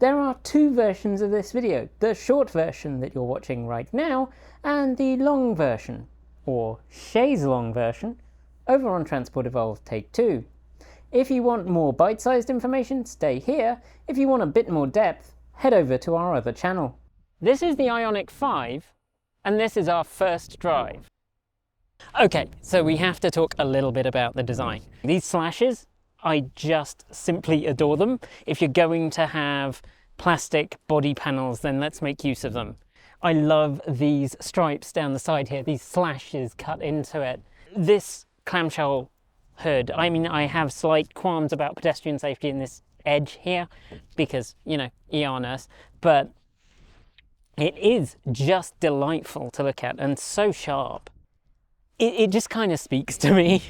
There are two versions of this video, the short version that you're watching right now, and the long version, or chaise long version, over on Transport Evolved Take 2. If you want more bite-sized information, stay here. If you want a bit more depth, head over to our other channel. This is the IONIQ 5, and this is our first drive. Okay, so we have to talk a little bit about the design. These slashes, I just simply adore them. If you're going to have plastic body panels, then let's make use of them. I love these stripes down the side here, these slashes cut into it. This clamshell hood, I mean, I have slight qualms about pedestrian safety in this edge here because, you know, ER nurse, but it is just delightful to look at and so sharp. It just kind of speaks to me.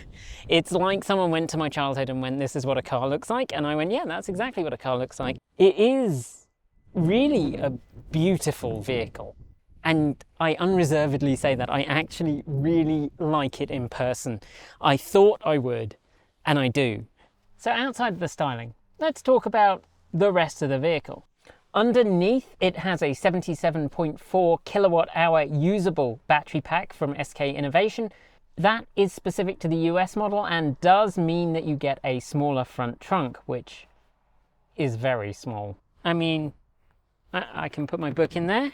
It's like someone went to my childhood and went, this is what a car looks like. And I went, yeah, that's exactly what a car looks like. It is really a beautiful vehicle. And I unreservedly say that I actually really like it in person. I thought I would, and I do. So outside of the styling, let's talk about the rest of the vehicle. Underneath, it has a 77.4 kilowatt hour usable battery pack from SK Innovation. That is specific to the US model and does mean that you get a smaller front trunk, which is very small. I mean, I can put my book in there.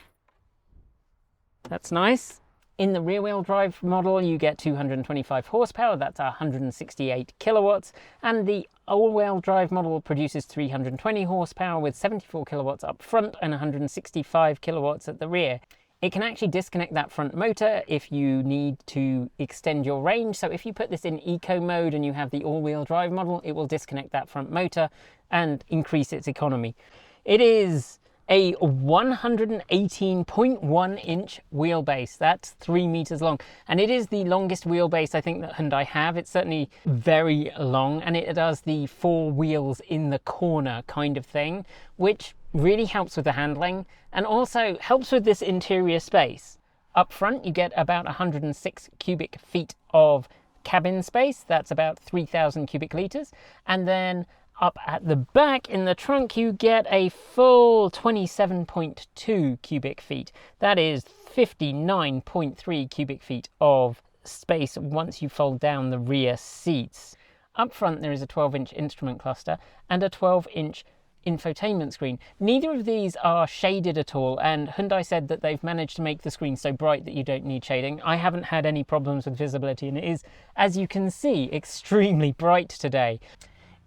That's nice. In the rear-wheel drive model, you get 225 horsepower, that's 168 kilowatts, and the all-wheel drive model produces 320 horsepower with 74 kilowatts up front and 165 kilowatts at the rear. It can actually disconnect that front motor if you need to extend your range. So if you put this in eco mode and you have the all-wheel drive model, it will disconnect that front motor and increase its economy. It is a 118.1 inch wheelbase. That's 3 meters long. And it is the longest wheelbase I think that Hyundai have. It's certainly very long, and it does the 4 wheels in the corner kind of thing, which really helps with the handling and also helps with this interior space. Up front, you get about 106 cubic feet of cabin space. That's about 3,000 cubic liters. And then up at the back in the trunk, you get a full 27.2 cubic feet. That is 59.3 cubic feet of space once you fold down the rear seats. Up front, there is a 12-inch instrument cluster and a 12-inch infotainment screen. Neither of these are shaded at all, and Hyundai said that they've managed to make the screen so bright that you don't need shading. I haven't had any problems with visibility, and it is, as you can see, extremely bright today.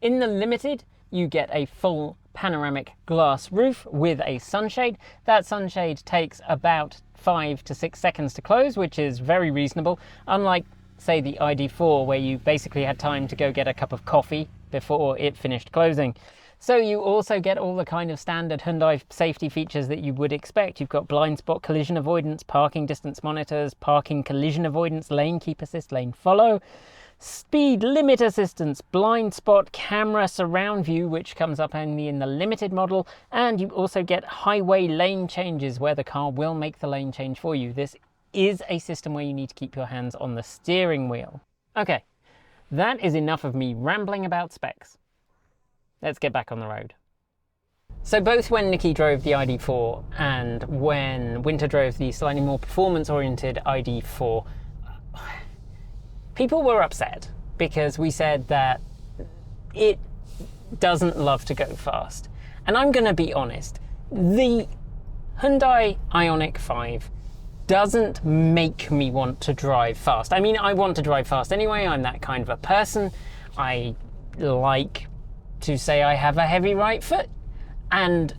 In the Limited, you get a full panoramic glass roof with a sunshade. That sunshade takes about 5 to 6 seconds to close, which is very reasonable, unlike, say, the ID4, where you basically had time to go get a cup of coffee before it finished closing. So you also get all the kind of standard Hyundai safety features that you would expect. You've got blind spot collision avoidance, parking distance monitors, parking collision avoidance, lane keep assist, lane follow, speed limit assistance, blind spot camera surround view, which comes up only in the Limited model, and you also get highway lane changes where the car will make the lane change for you. This is a system where you need to keep your hands on the steering wheel. Okay, that is enough of me rambling about specs. Let's get back on the road. So both when Nikki drove the ID4 and when Winter drove the slightly more performance-oriented ID4, people were upset because we said that it doesn't love to go fast. And I'm going to be honest, the Hyundai IONIQ 5 doesn't make me want to drive fast. I mean, I want to drive fast anyway. I'm that kind of a person. I like to say I have a heavy right foot, and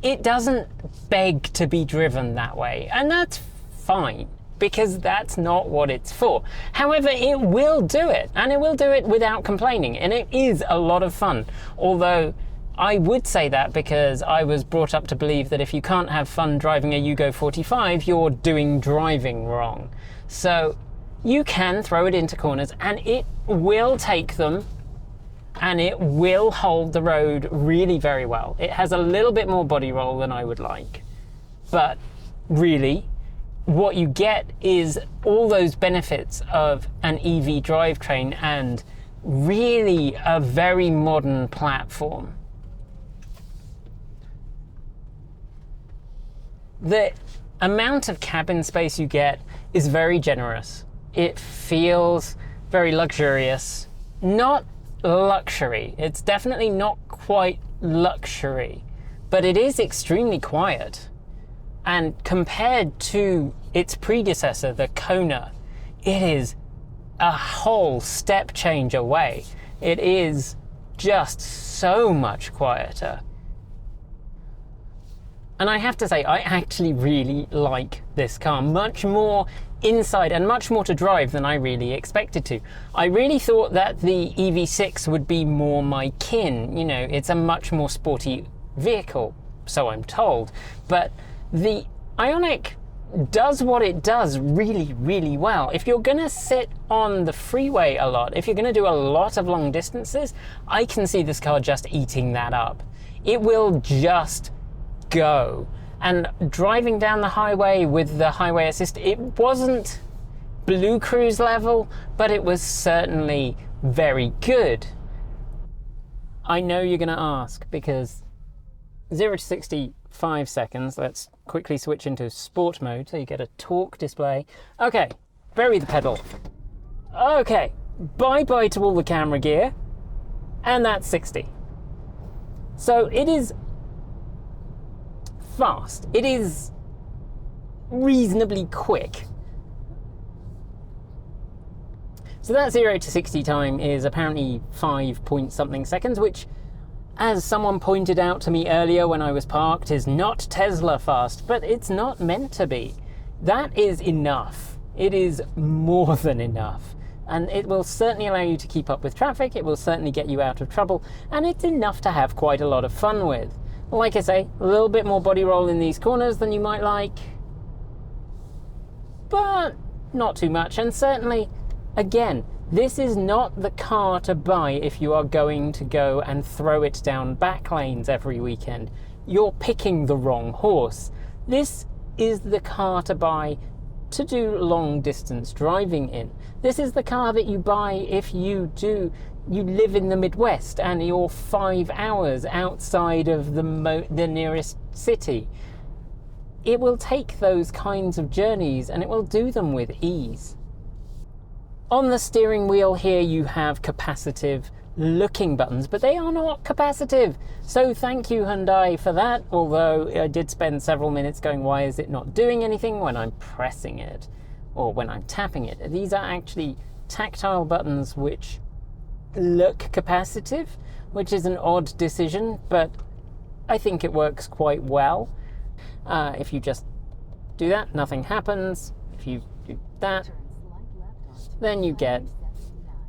it doesn't beg to be driven that way. And that's fine, because that's not what it's for. However, it will do it, and it will do it without complaining, and it is a lot of fun. Although I would say that because I was brought up to believe that if you can't have fun driving a Yugo 45, you're doing driving wrong. So you can throw it into corners, and it will take them, and it will hold the road really very well. It has a little bit more body roll than I would like, but really, what you get is all those benefits of an EV drivetrain and really a very modern platform. The amount of cabin space you get is very generous. It feels very luxurious. Not luxury. It's definitely not quite luxury, but it is extremely quiet. And compared to its predecessor, the Kona, it is a whole step change away. It is just so much quieter. And I have to say, I actually really like this car, much more inside and much more to drive than I really expected to. I really thought that the EV6 would be more my kin. You know, it's a much more sporty vehicle, so I'm told. But the IONIQ does what it does really, really well. If you're gonna sit on the freeway a lot, if you're gonna do a lot of long distances, I can see this car just eating that up. It will just go. And driving down the highway with the highway assist, it wasn't Blue Cruise level, but it was certainly very good. I know you're gonna ask, because 0 to 60, 5 seconds. Let's quickly switch into sport mode so you get a torque display. Okay, bury the pedal. Okay, bye-bye to all the camera gear. And that's 60. So it is fast. It is reasonably quick. So that 0 to 60 time is apparently 5 point something seconds, which, as someone pointed out to me earlier when I was parked, is not Tesla fast, but it's not meant to be. That is enough. It is more than enough. And it will certainly allow you to keep up with traffic, it will certainly get you out of trouble, and it's enough to have quite a lot of fun with. Like I say, a little bit more body roll in these corners than you might like, but not too much. And certainly, again, this is not the car to buy if you are going to go and throw it down back lanes every weekend. You're picking the wrong horse. This is the car to buy to do long distance driving in. This is the car that you buy if you live in the Midwest and you're 5 hours outside of the nearest city. It will take those kinds of journeys and it will do them with ease. On the steering wheel here you have capacitive looking buttons, but they are not capacitive. So thank you, Hyundai, for that, although I did spend several minutes going, why is it not doing anything when I'm pressing it or when I'm tapping it? These are actually tactile buttons which look capacitive, which is an odd decision, but I think it works quite well. If you just do that, nothing happens. If you do that, then you get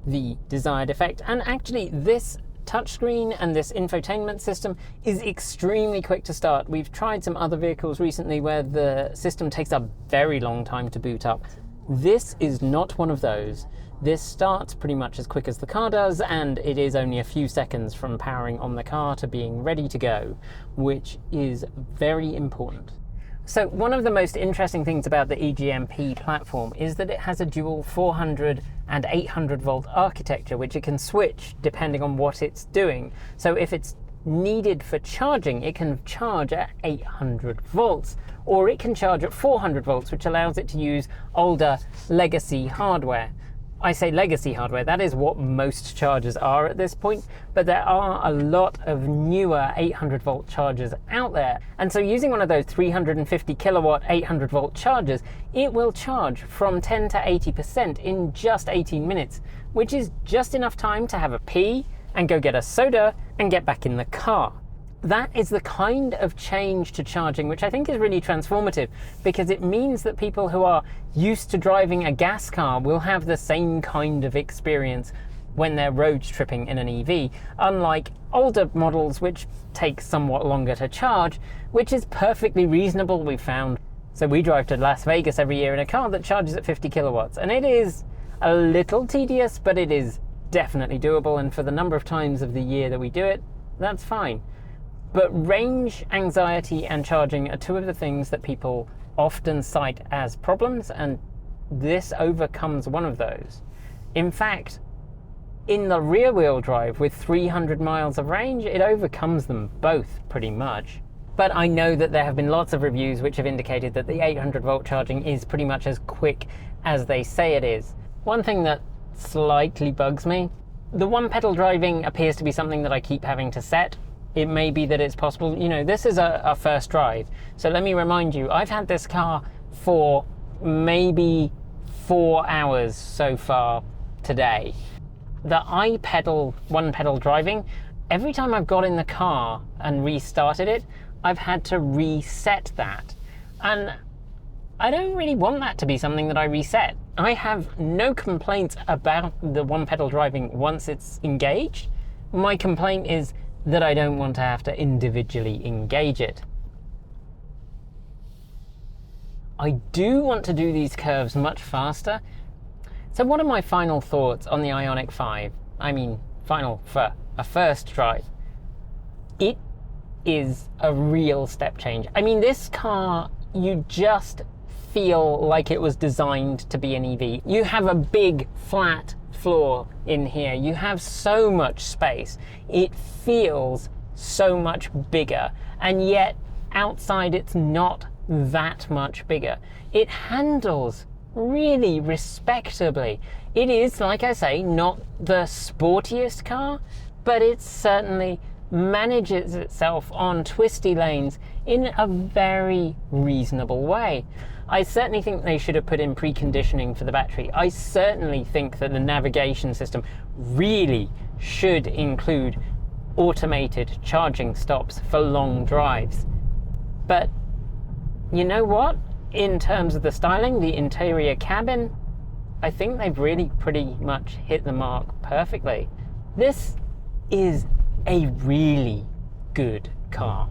the desired effect. And actually, this touchscreen and this infotainment system is extremely quick to start. We've tried some other vehicles recently where the system takes a very long time to boot up. This is not one of those. This starts pretty much as quick as the car does, and it is only a few seconds from powering on the car to being ready to go, which is very important. So one of the most interesting things about the e-GMP platform is that it has a dual 400 and 800 volt architecture, which it can switch depending on what it's doing. So if it's needed for charging, it can charge at 800 volts, or it can charge at 400 volts, which allows it to use older legacy hardware. I say legacy hardware, that is what most chargers are at this point, but there are a lot of newer 800 volt chargers out there. And so using one of those 350 kilowatt 800 volt chargers, it will charge from 10 to 80% in just 18 minutes, which is just enough time to have a pee and go get a soda and get back in the car. That is the kind of change to charging which I think is really transformative, because it means that people who are used to driving a gas car will have the same kind of experience when they're road tripping in an EV, unlike older models which take somewhat longer to charge, which is perfectly reasonable, we found. So we drive to Las Vegas every year in a car that charges at 50 kilowatts, and it is a little tedious, but it is definitely doable, and for the number of times of the year that we do it, that's fine. But range anxiety and charging are two of the things that people often cite as problems, and this overcomes one of those. In fact, in the rear-wheel drive with 300 miles of range, it overcomes them both pretty much. but I know that there have been lots of reviews which have indicated that the 800 volt charging is pretty much as quick as they say it is. One thing that slightly bugs me, the one pedal driving appears to be something that I keep having to set. It may be that it's possible, you know, this is a first drive. So let me remind you, I've had this car for maybe 4 hours so far today. The one pedal driving, every time I've got in the car and restarted it, I've had to reset that. And I don't really want that to be something that I reset. I have no complaints about the one pedal driving once it's engaged. My complaint is that I don't want to have to individually engage it. I do want to do these curves much faster. So what are my final thoughts on the IONIQ 5? I mean, final for a first drive. It is a real step change. I mean, this car, you just feel like it was designed to be an EV. You have a big flat floor in here. You have so much space. It feels so much bigger, and yet outside it's not that much bigger. It handles really respectably. It is, like I say, not the sportiest car, but it certainly manages itself on twisty lanes in a very reasonable way. I certainly think they should have put in preconditioning for the battery. I certainly think that the navigation system really should include automated charging stops for long drives. But you know what? In terms of the styling, the interior cabin, I think they've really pretty much hit the mark perfectly. This is a really good car.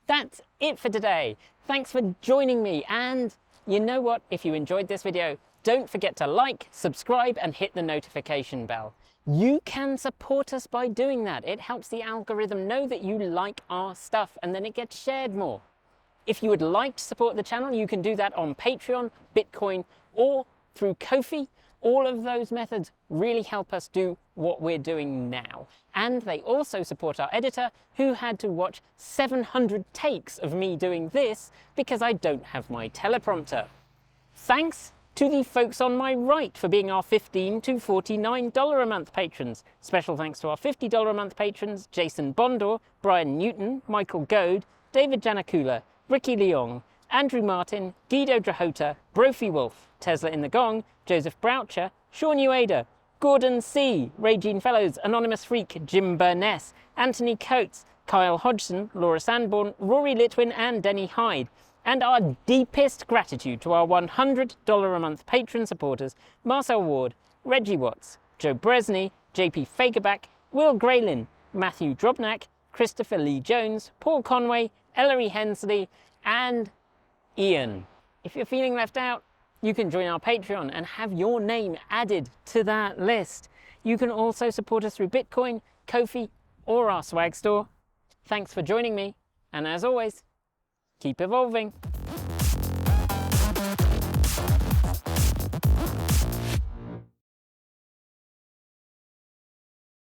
That's it for today. Thanks for joining me, and you know what? If you enjoyed this video, don't forget to like, subscribe, and hit the notification bell. You can support us by doing that. It helps the algorithm know that you like our stuff, and then it gets shared more. If you would like to support the channel, you can do that on Patreon, Bitcoin, or through Ko-fi. All of those methods really help us do what we're doing now. And they also support our editor, who had to watch 700 takes of me doing this because I don't have my teleprompter. Thanks to the folks on my right for being our $15 to $49 a month patrons. Special thanks to our $50 a month patrons, Jason Bondor, Brian Newton, Michael Goad, David Janakula, Ricky Leong, Andrew Martin, Guido Drahota, Brophy Wolf, Tesla in the Gong, Joseph Broucher, Sean Ueda, Gordon C, Regine Fellows, Anonymous Freak, Jim Burness, Anthony Coates, Kyle Hodgson, Laura Sanborn, Rory Litwin, and Denny Hyde. And our deepest gratitude to our $100 a month patron supporters, Marcel Ward, Reggie Watts, Joe Bresney, JP Fagerback, Will Graylin, Matthew Drobnak, Christopher Lee Jones, Paul Conway, Ellery Hensley, and Ian. If you're feeling left out, you can join our Patreon and have your name added to that list. You can also support us through Bitcoin, Ko-fi, or our swag store. Thanks for joining me, and as always, keep evolving.